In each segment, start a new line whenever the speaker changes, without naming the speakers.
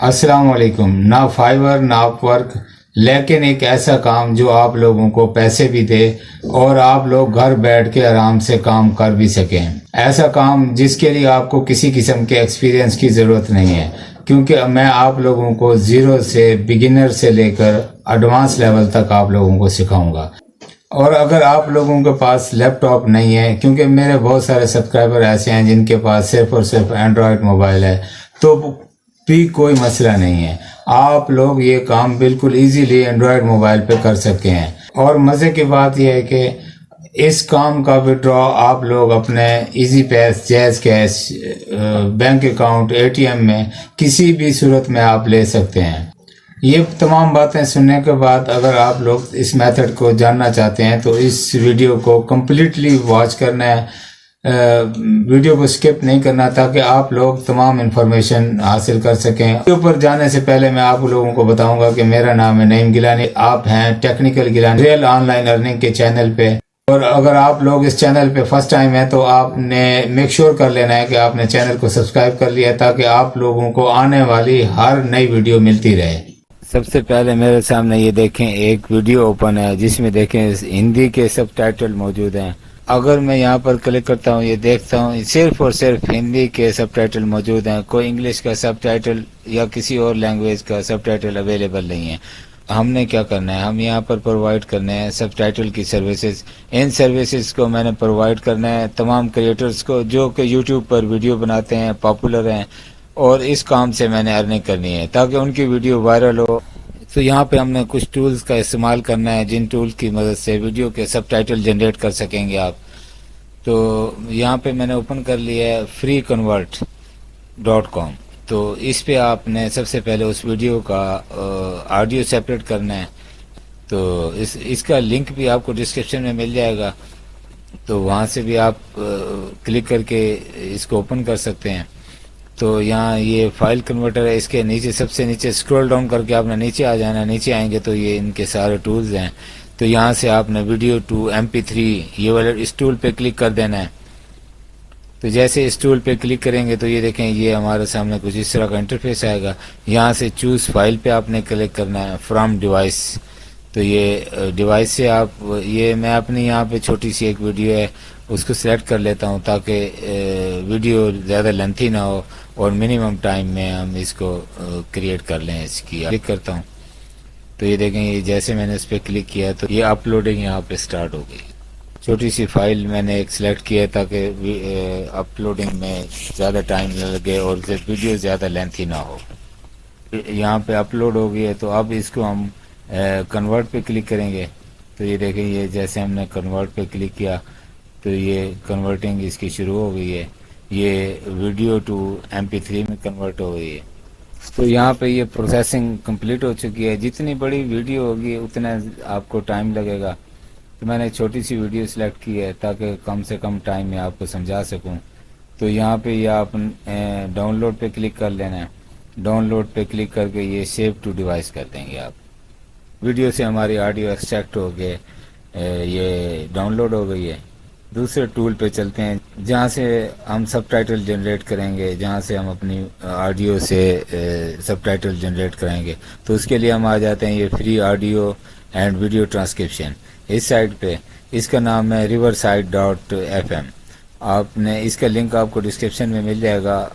السلام علیکم. نہ فائیور نہ اپ ورک، لیکن ایک ایسا کام جو آپ لوگوں کو پیسے بھی دے اور آپ لوگ گھر بیٹھ کے آرام سے کام کر بھی سکیں. ایسا کام جس کے لیے آپ کو کسی قسم کے ایکسپیرینس کی ضرورت نہیں ہے، کیونکہ میں آپ لوگوں کو زیرو سے، بگنر سے لے کر ایڈوانس لیول تک آپ لوگوں کو سکھاؤں گا. اور اگر آپ لوگوں کے پاس لیپ ٹاپ نہیں ہے، کیونکہ میرے بہت سارے سبسکرائبر ایسے ہیں جن کے پاس صرف اور صرف اینڈرائڈ موبائل ہے، تو بھی کوئی مسئلہ نہیں ہے. آپ لوگ یہ کام بالکل ایزیلی اینڈرائڈ موبائل پہ کر سکتے ہیں. اور مزے کی بات یہ ہے کہ اس کام کا وڈرا آپ لوگ اپنے Easypaisa, JazzCash, bank account, A T M میں کسی بھی صورت میں آپ لے سکتے ہیں. یہ تمام باتیں سننے کے بعد اگر آپ لوگ اس میتھڈ کو جاننا چاہتے ہیں تو اس ویڈیو کو کمپلیٹلی واچ کرنا ہے، ویڈیو کو سکپ نہیں کرنا، تاکہ آپ لوگ تمام انفارمیشن حاصل کر سکیں. ویڈیو پر جانے سے پہلے میں آپ لوگوں کو بتاؤں گا کہ میرا نام ہے نعیم گیلانی. آپ ہیں technical Gilani real on line earning کے چینل پہ. اور اگر آپ لوگ اس چینل پہ فرسٹ ٹائم ہیں تو آپ نے میک شور کر لینا ہے کہ آپ نے چینل کو سبسکرائب کر لیا، تاکہ آپ لوگوں کو آنے والی ہر نئی ویڈیو ملتی رہے. سب سے پہلے میرے سامنے یہ دیکھیں ایک ویڈیو اوپن ہے جس میں دیکھیں ہندی کے سب ٹائٹل موجود ہیں. اگر میں یہاں پر کلک کرتا ہوں، یہ دیکھتا ہوں صرف اور صرف ہندی کے سب ٹائٹل موجود ہیں. کوئی انگلش کا سب ٹائٹل یا کسی اور لینگویج کا سب ٹائٹل اویلیبل نہیں ہے. ہم نے کیا کرنا ہے، ہم یہاں پر پرووائڈ کرنے ہیں سب ٹائٹل کی سروسز. ان سروسز کو میں نے پرووائڈ کرنا ہے تمام کریٹرز کو جو کہ یوٹیوب پر ویڈیو بناتے ہیں، پاپولر ہیں، اور اس کام سے میں نے ارننگ کرنی ہے تاکہ ان کی ویڈیو وائرل ہو. تو یہاں پہ ہم نے کچھ ٹولز کا استعمال کرنا ہے جن ٹولز کی مدد سے ویڈیو کے سب ٹائٹل جنریٹ کر سکیں گے آپ. تو یہاں پہ میں نے اوپن کر لیا ہے freeconvert.com. تو اس پہ آپ نے سب سے پہلے اس ویڈیو کا آڈیو سیپریٹ کرنا ہے. تو اس کا لنک بھی آپ کو ڈسکرپشن میں مل جائے گا، تو وہاں سے بھی آپ کلک کر کے اس کو اوپن کر سکتے ہیں. تو یہاں یہ فائل کنورٹر ہے، اس کے نیچے سب سے نیچے اسکرول ڈاؤن کر کے آپ نے نیچے آ جانا ہے. نیچے آئیں گے تو یہ ان کے سارے ٹولز ہیں. تو یہاں سے آپ نے ویڈیو ٹو MP3 یہ والا اس ٹول پہ کلک کر دینا ہے. تو جیسے اس ٹول پہ کلک کریں گے تو یہ دیکھیں یہ ہمارے سامنے کچھ اس طرح کا انٹرفیس آئے گا. یہاں سے چوز فائل پہ آپ نے کلک کرنا ہے فرام ڈیوائس. تو یہ ڈیوائس سے آپ یہ میں اپنی یہاں پہ چھوٹی سی ایک ویڈیو ہے اس کو سلیکٹ کر لیتا ہوں تاکہ ویڈیو زیادہ لینتھی نہ ہو اور منیمم ٹائم میں ہم اس کو کریٹ کر لیں. اس کی کلک کرتا ہوں تو یہ دیکھیں یہ جیسے میں نے اس پہ کلک کیا تو یہ اپلوڈنگ یہاں پہ سٹارٹ ہو گئی. چھوٹی سی فائل میں نے ایک سلیکٹ کیا تاکہ اپلوڈنگ میں زیادہ ٹائم نہ لگے اور ویڈیو زیادہ لینتھی نہ ہو. یہاں پہ اپلوڈ ہو گئی ہے. تو اب اس کو ہم کنورٹ پہ کلک کریں گے. تو یہ دیکھیں یہ جیسے ہم نے کنورٹ پہ کلک کیا تو یہ کنورٹنگ اس کی شروع ہو گئی ہے. یہ ویڈیو ٹو MP3 میں کنورٹ ہو گئی ہے. تو یہاں پہ یہ پروسیسنگ کمپلیٹ ہو چکی ہے. جتنی بڑی ویڈیو ہوگی اتنا آپ کو ٹائم لگے گا. تو میں نے چھوٹی سی ویڈیو سلیکٹ کی ہے تاکہ کم سے کم ٹائم میں آپ کو سمجھا سکوں. تو یہاں پہ یہ آپ ڈاؤن لوڈ پہ کلک کر لینا ہے. ڈاؤن لوڈ پہ کلک کر کے یہ سیو ٹو ڈیوائس کر دیں گے آپ. ویڈیو سے ہماری آڈیو ایکسٹریکٹ ہو کے یہ ڈاؤن لوڈ ہو گئی ہے. دوسرے ٹول پہ چلتے ہیں جہاں سے ہم سب ٹائٹل جنریٹ کریں گے، جہاں سے ہم اپنی آڈیو سے سب ٹائٹل جنریٹ کریں گے. تو اس کے لیے ہم آ جاتے ہیں یہ free audio and video transcription اس سائٹ پہ. اس کا نام ہے riverside.fm. آپ نے اس کا لنک آپ کو ڈسکرپشن میں مل جائے گا.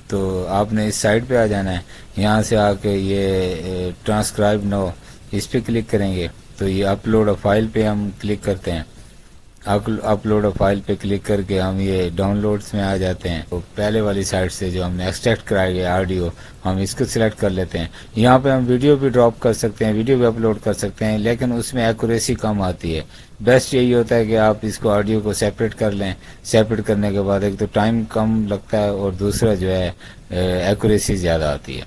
تو آپ نے اس سائٹ پہ آ جانا ہے. یہاں سے آ کے یہ ٹرانسکرائب نو اس پہ کلک کریں گے تو یہ اپلوڈ فائل پہ ہم کلک کرتے ہیں. اپلوڈ فائل پہ کلک کر کے ہم یہ ڈاؤن لوڈس میں آ جاتے ہیں. تو پہلے والی سائٹ سے جو ہم نے ایکسٹریکٹ کرائی گئی آڈیو ہم اس کو سلیکٹ کر لیتے ہیں. یہاں پہ ہم ویڈیو بھی ڈراپ کر سکتے ہیں، ویڈیو بھی اپلوڈ کر سکتے ہیں، لیکن اس میں ایکوریسی کم آتی ہے. بیسٹ یہی ہوتا ہے کہ آپ اس کو آڈیو کو سیپریٹ کر لیں. سیپریٹ کرنے کے بعد ایک تو ٹائم کم لگتا ہے اور دوسرا جو ہے ایکوریسی زیادہ آتی ہے.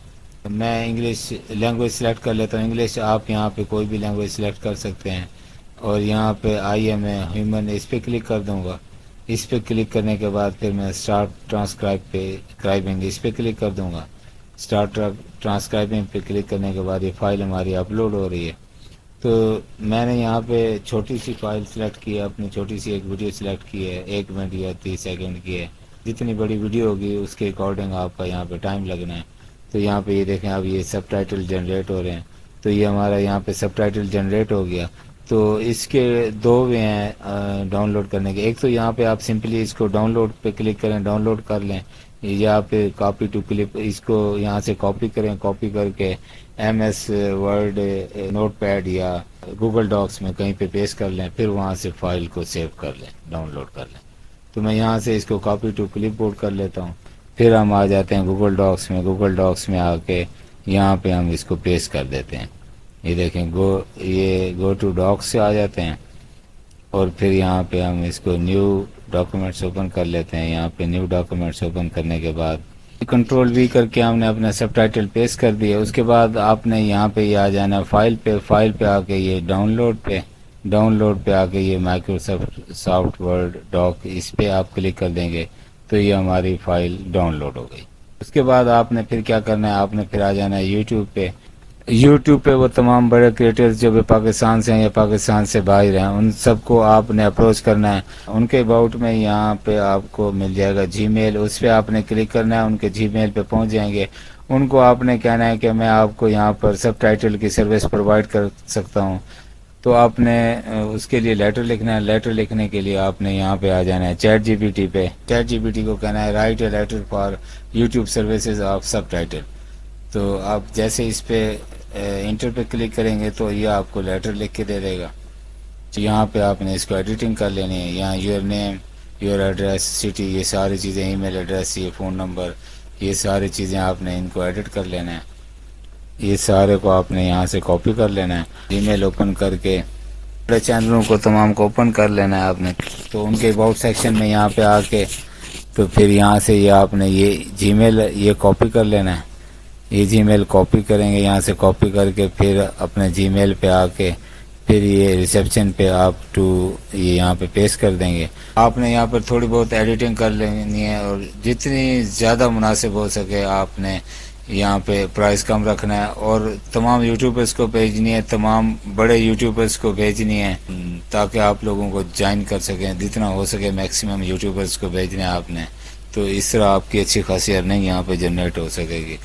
میں انگلش لینگویج سلیکٹ کر لیتا ہوں. انگلش آپ یہاں پہ کوئی بھی لینگویج سلیکٹ کر سکتے ہیں. اور یہاں پہ ایم اے ہیومن اس پہ کلک کر دوں گا. اس پہ کلک کرنے کے بعد پھر میں اسٹارٹ ٹرانسکرائبنگ اس پہ کلک کر دوں گا. اسٹارٹ ٹرانسکرائبنگ پہ کلک کرنے کے بعد یہ فائل ہماری اپلوڈ ہو رہی ہے. تو میں نے یہاں پہ چھوٹی سی فائل سلیکٹ کی ہے، اپنی چھوٹی سی ایک ویڈیو سلیکٹ کی ہے 1 منٹ یا 30 سیکنڈ کی ہے. جتنی بڑی ویڈیو ہوگی اس کے اکارڈنگ آپ کا یہاں پہ ٹائم لگنا ہے. تو یہاں پہ یہ دیکھیں اب یہ سب ٹائٹل جنریٹ ہو رہے ہیں، تو یہ ہمارا یہاں پہ سب ٹائٹل جنریٹ ہو گیا۔ تو اس کے دو وے ہیں ڈاؤن لوڈ کرنے کے، ایک تو یہاں پہ آپ سمپلی اس کو ڈاؤن لوڈ پہ کلک کریں، ڈاؤن لوڈ کر لیں، یا پھر کاپی ٹو کلپ، اس کو یہاں سے کاپی کریں، کاپی کر کے M S Word Notepad یا گوگل ڈاکس میں کہیں پہ پیسٹ کر لیں، پھر وہاں سے فائل کو سیو کر لیں، ڈاؤن لوڈ کر لیں۔ تو میں یہاں سے اس کو کاپی ٹو کلپ بورڈ کر لیتا ہوں، پھر ہم آ جاتے ہیں گوگل ڈاکس میں، گوگل ڈاکس میں آ کے یہاں پہ ہم اس کو پیسٹ کر دیتے ہیں۔ یہ دیکھیں یہ گو ٹو ڈاکس سے آ جاتے ہیں، اور پھر یہاں پہ ہم اس کو نیو ڈاکومنٹس اوپن کر لیتے ہیں۔ یہاں پہ نیو ڈاکومنٹس اوپن کرنے کے بعد کنٹرول وی کر کے ہم نے اپنا سب ٹائٹل پیسٹ کر دیا۔ اس کے بعد آپ نے یہاں پہ یہ آ جانا فائل پہ، فائل پہ آ کے یہ ڈاؤن لوڈ پہ آ کے یہ مائکروسافٹ ورڈ ڈاک، اس پہ آپ کلک کر دیں گے تو یہ ہماری فائل ڈاؤن لوڈ ہو گئی۔ اس کے بعد آپ نے پھر کیا کرنا ہے، آپ نے پھر آ جانا ہے یوٹیوب پہ وہ تمام بڑے کریٹرز جو بھی پاکستان سے ہیں یا پاکستان سے باہر ہیں، ان سب کو آپ نے اپروچ کرنا ہے۔ ان کے اباؤٹ میں یہاں پہ آپ کو مل جائے گا جی میل، اس پہ آپ نے کلک کرنا ہے، ان کے جی میل پہ پہنچ جائیں گے۔ ان کو آپ نے کہنا ہے کہ میں آپ کو یہاں پر سب ٹائٹل کی سروس پرووائڈ کر سکتا ہوں، تو آپ نے اس کے لیے لیٹر لکھنا ہے۔ لیٹر لکھنے کے لیے آپ نے یہاں پہ آ جانا ہے چیٹ جی پی ٹی پہ، چیٹ جی پی ٹی کو کہنا ہے write a letter for YouTube services of subtitle. تو آپ جیسے اس پہ انٹر پہ کلک کریں گے تو یہ آپ کو لیٹر لکھ کے دے دے گا۔ یہاں پہ آپ نے اس کو ایڈیٹنگ کر لینی ہے، یہاں your name, your address, city, یہ ساری چیزیں، ای میل ایڈریس، یہ فون نمبر، یہ ساری چیزیں آپ نے ان کو ایڈٹ کر لینا ہے۔ یہ سارے کو آپ نے یہاں سے کاپی کر لینا ہے، ای میل اوپن کر کے بڑے چینلوں کو تمام کو اوپن کر لینا ہے آپ نے۔ تو ان کے اباؤٹ سیکشن میں یہاں پہ آ کے تو پھر یہاں سے یہ آپ نے یہ جی میل یہ کاپی کر لینا ہے، یہ جی میل کاپی کریں گے، یہاں سے کاپی کر کے پھر اپنے جی میل پہ آ کے پھر یہ ریسیپشن پہ آپ یہ یہاں پہ پیسٹ کر دیں گے۔ آپ نے یہاں پر تھوڑی بہت ایڈیٹنگ کر لینی ہے، اور جتنی زیادہ مناسب ہو سکے آپ نے یہاں پہ پرائس کم رکھنا ہے، اور تمام یوٹیوبرز کو بھیجنی ہے، تمام بڑے یوٹیوبرز کو بھیجنی ہے، تاکہ آپ لوگوں کو جوائن کر سکیں، جتنا ہو سکے میکسیمم یوٹیوبرز کو بھیجنا ہے آپ نے، تو اس طرح آپ کی اچھی خاصی ارننگ یہاں پہ جنریٹ ہو سکے گی۔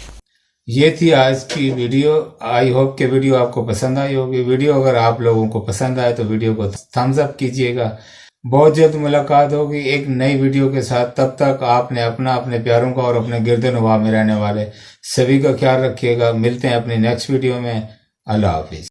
یہ تھی آج کی ویڈیو، آئی ہوپ کہ ویڈیو آپ کو پسند آئی ہوگی۔ ویڈیو اگر آپ لوگوں کو پسند آئے تو ویڈیو کو تھمز اپ کیجئے گا۔ بہت جلد ملاقات ہوگی ایک نئی ویڈیو کے ساتھ، تب تک آپ نے اپنے پیاروں کا اور اپنے گرد و نواح میں رہنے والے سبھی کا خیال رکھیے گا۔ ملتے ہیں اپنی نیکسٹ ویڈیو میں، اللہ حافظ۔